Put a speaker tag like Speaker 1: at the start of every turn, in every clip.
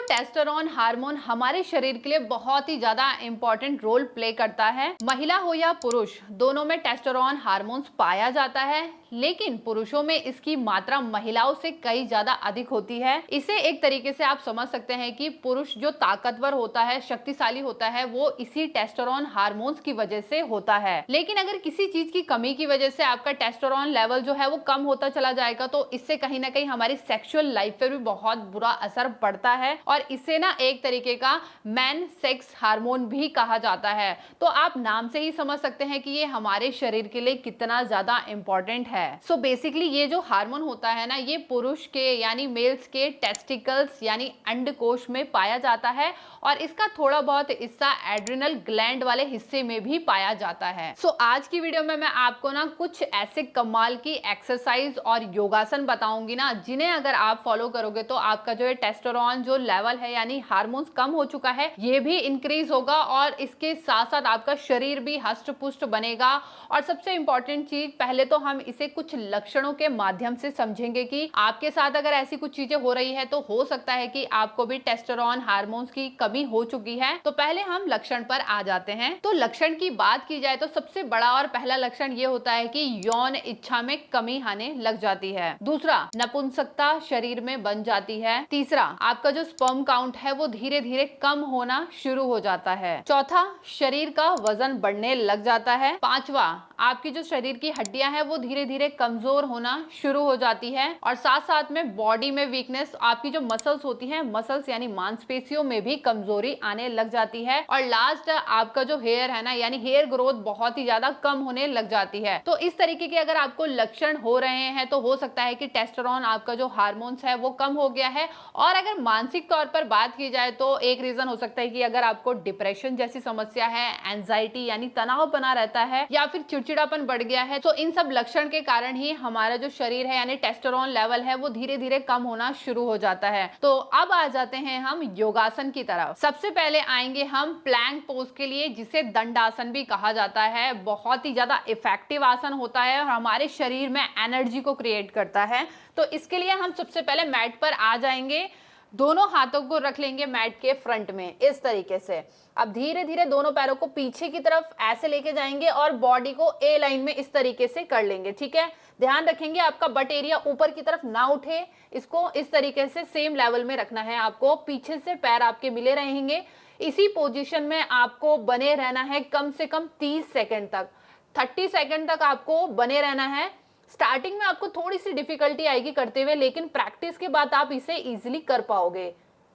Speaker 1: Testosterone hormone हमारे शरीर के लिए बहुत ही ज्यादा इंपॉर्टेंट रोल प्ले करता है। महिला हो या पुरुष, दोनों में टेस्टोस्टेरोन हार्मोन्स पाया जाता है, लेकिन पुरुषों में इसकी मात्रा महिलाओं से कई ज्यादा अधिक होती है। इसे एक तरीके से आप समझ सकते हैं कि पुरुष जो ताकतवर होता है, शक्तिशाली होता है, वो इसी टेस्टोस्टेरोन हार्मोन्स की वजह से होता है। लेकिन अगर किसी चीज की कमी की वजह से आपका टेस्टोस्टेरोन लेवल जो है वो कम होता चला जाएगा, तो इससे कहीं ना कहीं हमारी सेक्सुअल लाइफ पर भी बहुत बुरा असर पड़ता है और इसे ना एक तरीके का मैन सेक्स हार्मोन भी कहा जाता है। तो आप नाम से ही समझ सकते हैं कि ये हमारे शरीर के लिए कितना ज्यादा इंपॉर्टेंट है। सो बेसिकली ये जो हार्मोन होता है ना, ये पुरुष के यानी मेल्स के टेस्टिकल्स यानी अंडकोश में पाया जाता है और इसका थोड़ा बहुत हिस्सा एड्रिनल ग्लैंड वाले हिस्से में भी पाया जाता है। सो आज की वीडियो में मैं आपको ना कुछ ऐसे कमाल की एक्सरसाइज और योगासन बताऊंगी ना, जिन्हें अगर आप फॉलो करोगे तो आपका जो है टेस्टोस्टेरोन जो लेवल है यानी हार्मोन्स कम हो चुका है, ये भी इंक्रीज होगा और इसके साथ साथ आपका शरीर भी हष्ट पुष्ट बनेगा। और सबसे इंपॉर्टेंट चीज, पहले तो हम इसे कुछ लक्षणों के माध्यम से समझेंगे कि आपके साथ अगर ऐसी कुछ चीजें हो रही है तो हो सकता है कि आपको भी टेस्टोस्टेरोन हार्मोन्स की कमी हो चुकी है। तो पहले हम लक्षण पर आ जाते हैं। तो लक्षण की बात की जाए तो सबसे बड़ा और पहला लक्षण ये होता है कि यौन इच्छा में कमी आने लग जाती है। दूसरा, नपुंसकता शरीर में बन जाती है। तीसरा, आपका जो स्पर्म काउंट है वो धीरे धीरे कम होना शुरू हो जाता है। चौथा, शरीर का वजन बढ़ने लग जाता है। पांचवा, आपकी जो शरीर की हड्डियां हैं वो धीरे धीरे कमजोर होना शुरू हो जाती है और साथ साथ में बॉडी में वीकनेस, आपकी जो मसल्स होती हैं, मसल्स यानी मांसपेशियों में भी कमजोरी आने लग जाती है। और लास्ट, आपका जो हेयर है ना यानी हेयर ग्रोथ बहुत ही ज्यादा कम होने लग जाती है। तो इस तरीके के अगर आपको लक्षण हो रहे हैं तो हो सकता है कि टेस्टोस्टेरोन आपका जो हार्मोन्स है वो कम हो गया है। और अगर मानसिक तौर पर बात की जाए तो एक रीजन हो सकता है कि अगर आपको डिप्रेशन जैसी समस्या है, एंजाइटी यानी तनाव बना रहता है या फिर चिड़चिड़ापन बढ़ गया है, तो इन सब लक्षण के कारण ही हमारा जो शरीर है यानी टेस्टोस्टेरोन लेवल है वो धीरे धीरे कम होना शुरू हो जाता है। तो अब आ जाते हैं हम योगासन की तरफ। सबसे पहले आएंगे हम प्लैंक पोज के लिए, जिसे दंडासन भी कहा जाता है। बहुत ही ज्यादा इफेक्टिव आसन होता है और हमारे शरीर में एनर्जी को क्रिएट करता है। तो इसके लिए हम सबसे पहले मैट पर आ जाएंगे, दोनों हाथों को रख लेंगे मैट के फ्रंट में इस तरीके से। अब धीरे धीरे दोनों पैरों को पीछे की तरफ ऐसे लेके जाएंगे और बॉडी को ए लाइन में इस तरीके से कर लेंगे। ठीक है, ध्यान रखेंगे आपका बट एरिया ऊपर की तरफ ना उठे, इसको इस तरीके से सेम लेवल में रखना है आपको। पीछे से पैर आपके मिले रहेंगे, इसी पोजीशन में आपको बने रहना है कम से कम 30 सेकंड तक, 30 सेकंड तक आपको बने रहना है। स्टार्टिंग में आपको थोड़ी सी डिफिकल्टी आएगी करते हुए, लेकिन प्रैक्टिस के बाद आप इसे इजीली कर पाओगे।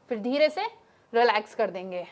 Speaker 1: फिर धीरे से रिलैक्स कर देंगे।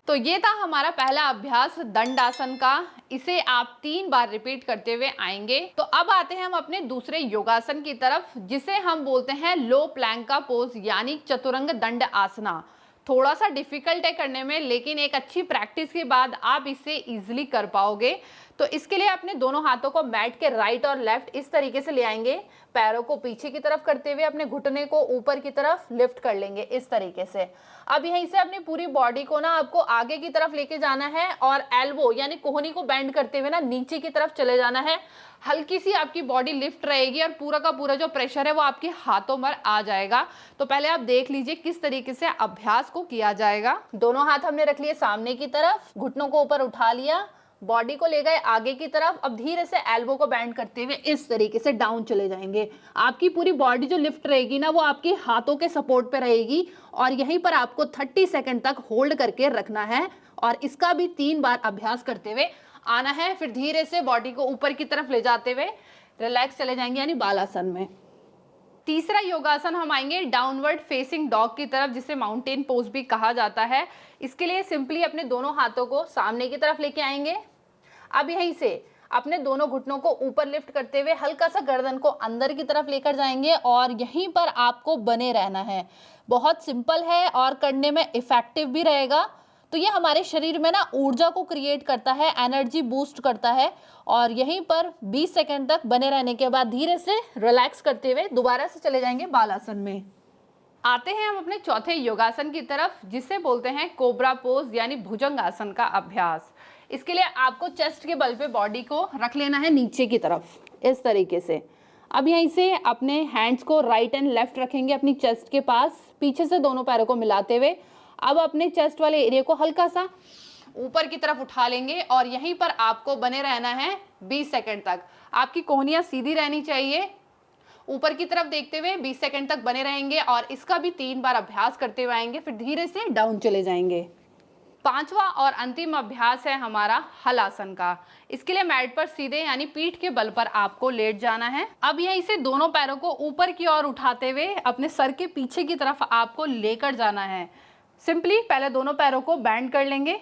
Speaker 1: तो ये था हमारा पहला अभ्यास दंडासन का। इसे आप 3 बार रिपीट करते हुए आएंगे। तो अब आते हैं हम अपने दूसरे योगासन की तरफ, जिसे हम बोलते हैं लो प्लैंक का पोज यानी चतुरंग दंड आसना। थोड़ा सा डिफिकल्ट है करने में, लेकिन एक अच्छी प्रैक्टिस के बाद आप इसे इजीली कर पाओगे। तो इसके लिए अपने दोनों हाथों को मैट के राइट और लेफ्ट इस तरीके से ले आएंगे, पैरों को पीछे की तरफ करते हुए अपने घुटने को ऊपर की तरफ लिफ्ट कर लेंगे इस तरीके से। अब यहीं से अपनी पूरी बॉडी को ना आपको आगे की तरफ लेके जाना है और एल्बो यानी कोहनी को बेंड करते हुए ना नीचे की तरफ चले जाना है। हल्की सी आपकी बॉडी लिफ्ट रहेगी और पूरा का पूरा जो प्रेशर है वो आपके हाथों पर आ जाएगा। तो पहले आप देख लीजिए किस तरीके से अभ्यास को किया जाएगा। दोनों हाथ हमने रख लिए सामने की तरफ, घुटनों को ऊपर उठा लिया, बॉडी को ले गए आगे की तरफ। अब धीरे से एल्बो को बेंड करते हुए इस तरीके से डाउन चले जाएंगे। आपकी पूरी बॉडी जो लिफ्ट रहेगी ना वो आपके हाथों के सपोर्ट पे रहेगी और यहीं पर आपको 30 सेकंड तक होल्ड करके रखना है और इसका भी 3 बार अभ्यास करते हुए आना है। फिर धीरे से बॉडी को ऊपर की तरफ ले जाते हुए रिलैक्स चले जाएंगे यानी बालासन में। तीसरा योगासन हम आएंगे डाउनवर्ड फेसिंग डॉग की तरफ, जिसे माउंटेन पोज भी कहा जाता है। इसके लिए सिंपली अपने दोनों हाथों को सामने की तरफ लेके आएंगे। अब यहीं से अपने दोनों घुटनों को ऊपर लिफ्ट करते हुए हल्का सा गर्दन को अंदर की तरफ लेकर जाएंगे और यहीं पर आपको बने रहना है। बहुत सिंपल है और करने में इफेक्टिव भी रहेगा। तो ये हमारे शरीर में ना ऊर्जा को क्रिएट करता है, एनर्जी बूस्ट करता है। और यहीं पर 20 सेकंड तक बने रहने के बाद धीरे से रिलैक्स करते हुए दोबारा से चले जाएंगे बालासन में। आते हैं हम अपने चौथे योगासन की तरफ, जिसे बोलते हैं कोबरा पोज यानी भुजंगासन का अभ्यास। इसके लिए आपको चेस्ट के बल पे बॉडी को रख लेना है नीचे की तरफ इस तरीके से। अब यहीं से अपने हैंड्स को राइट एंड लेफ्ट रखेंगे अपनी चेस्ट के पास, पीछे से दोनों पैरों को मिलाते हुए। अब अपने चेस्ट वाले एरिया को हल्का सा ऊपर की तरफ उठा लेंगे और यहीं पर आपको बने रहना है 20 सेकंड तक। आपकी कोहनियां सीधी रहनी चाहिए, ऊपर की तरफ देखते हुए 20 सेकंड तक बने रहेंगे और इसका भी 3 बार अभ्यास करते हुए आएंगे, फिर धीरे से डाउन चले जाएंगे। पांचवा और अंतिम अभ्यास है हमारा हलासन का। इसके लिए मैट पर सीधे यानी पीठ के बल पर आपको लेट जाना है। अब यहीं से दोनों पैरों को ऊपर की ओर उठाते हुए अपने सर के पीछे की तरफ आपको लेकर जाना है। सिंपली पहले दोनों पैरों को बेंड कर लेंगे।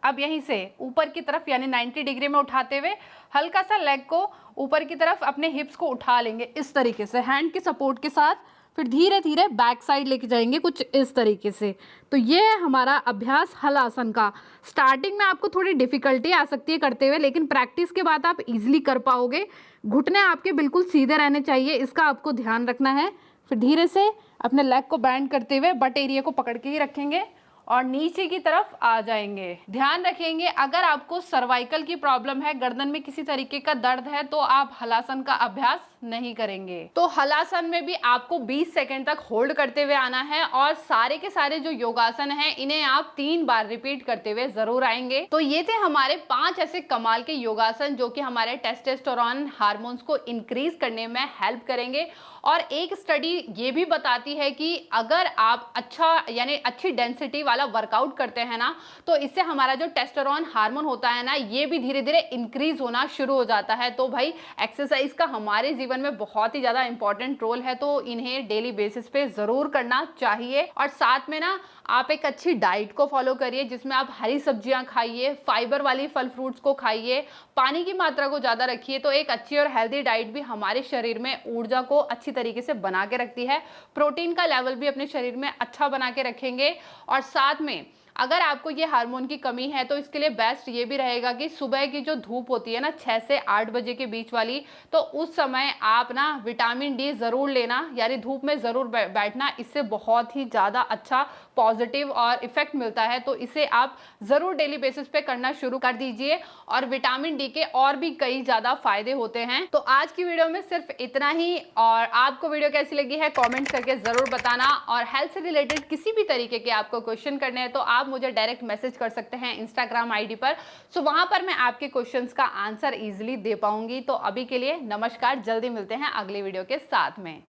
Speaker 1: अब यहीं से ऊपर की तरफ यानी 90 डिग्री में उठाते हुए हल्का सा लेग को ऊपर की तरफ अपने हिप्स को उठा लेंगे इस तरीके से हैंड के सपोर्ट के साथ, फिर धीरे धीरे बैक साइड लेके जाएंगे कुछ इस तरीके से। तो ये है हमारा अभ्यास हलासन का। स्टार्टिंग में आपको थोड़ी डिफिकल्टी आ सकती है करते हुए, लेकिन प्रैक्टिस के बाद आप इजीली कर पाओगे। घुटने आपके बिल्कुल सीधे रहने चाहिए, इसका आपको ध्यान रखना है। फिर धीरे से अपने लेग को बैंड करते हुए बट एरिया को पकड़ के ही रखेंगे और नीचे की तरफ आ जाएंगे। ध्यान रखेंगे अगर आपको सर्वाइकल की प्रॉब्लम है, गर्दन में किसी तरीके का दर्द है, तो आप हलासन का अभ्यास नहीं करेंगे। तो हलासन में भी आपको 20 सेकंड तक होल्ड करते हुए आना है और सारे के सारे जो योगासन हैं इन्हें आप 3 बार रिपीट करते हुए जरूर आएंगे। तो ये थे हमारे 5 ऐसे कमाल के योगासन जो कि हमारे टेस्टोस्टेरोन हार्मोन्स को इंक्रीज करने में हेल्प करेंगे। और एक स्टडी ये भी बताती है कि अगर आप यानी अच्छी डेंसिटी वाला वर्कआउट करते हैं ना, तो इससे हमारा जो टेस्टोस्टेरोन हार्मोन होता है ना, ये भी धीरे धीरे इंक्रीज होना शुरू हो जाता है। तो भाई एक्सरसाइज का हमारे जीवन में बहुत ही ज्यादा इंपॉर्टेंट रोल है, तो इन्हें डेली बेसिस पे जरूर करना चाहिए। और साथ में ना आप एक अच्छी डाइट को फॉलो करिए जिसमें आप हरी सब्जियां खाइए, फाइबर वाली फल फ्रूट्स को खाइए, पानी की मात्रा को ज्यादा रखिए। तो एक अच्छी और हेल्दी डाइट भी हमारे शरीर में ऊर्जा को अच्छी तरीके से बना के रखती है। प्रोटीन का लेवल भी अपने शरीर में अच्छा बना के रखेंगे। और साथ में अगर आपको ये हार्मोन की कमी है तो इसके लिए बेस्ट ये भी रहेगा कि सुबह की जो धूप होती है ना 6 से 8 बजे के बीच वाली, तो उस समय आप ना विटामिन डी जरूर लेना, यानी धूप में जरूर बैठना। इससे बहुत ही ज़्यादा अच्छा पॉजिटिव और इफेक्ट मिलता है। तो इसे आप ज़रूर डेली बेसिस पे करना शुरू कर दीजिए। और विटामिन डी के और भी कई ज़्यादा फायदे होते हैं। तो आज की वीडियो में सिर्फ इतना ही। और आपको वीडियो कैसी लगी है कमेंट करके ज़रूर बताना। और हेल्थ से रिलेटेड किसी भी तरीके के आपको क्वेश्चन करने हैं तो आप मुझे डायरेक्ट मैसेज कर सकते हैं इंस्टाग्राम आईडी पर। सो वहां पर मैं आपके क्वेश्चंस का आंसर इजीली दे पाऊंगी। तो अभी के लिए नमस्कार, जल्दी मिलते हैं अगली वीडियो के साथ में।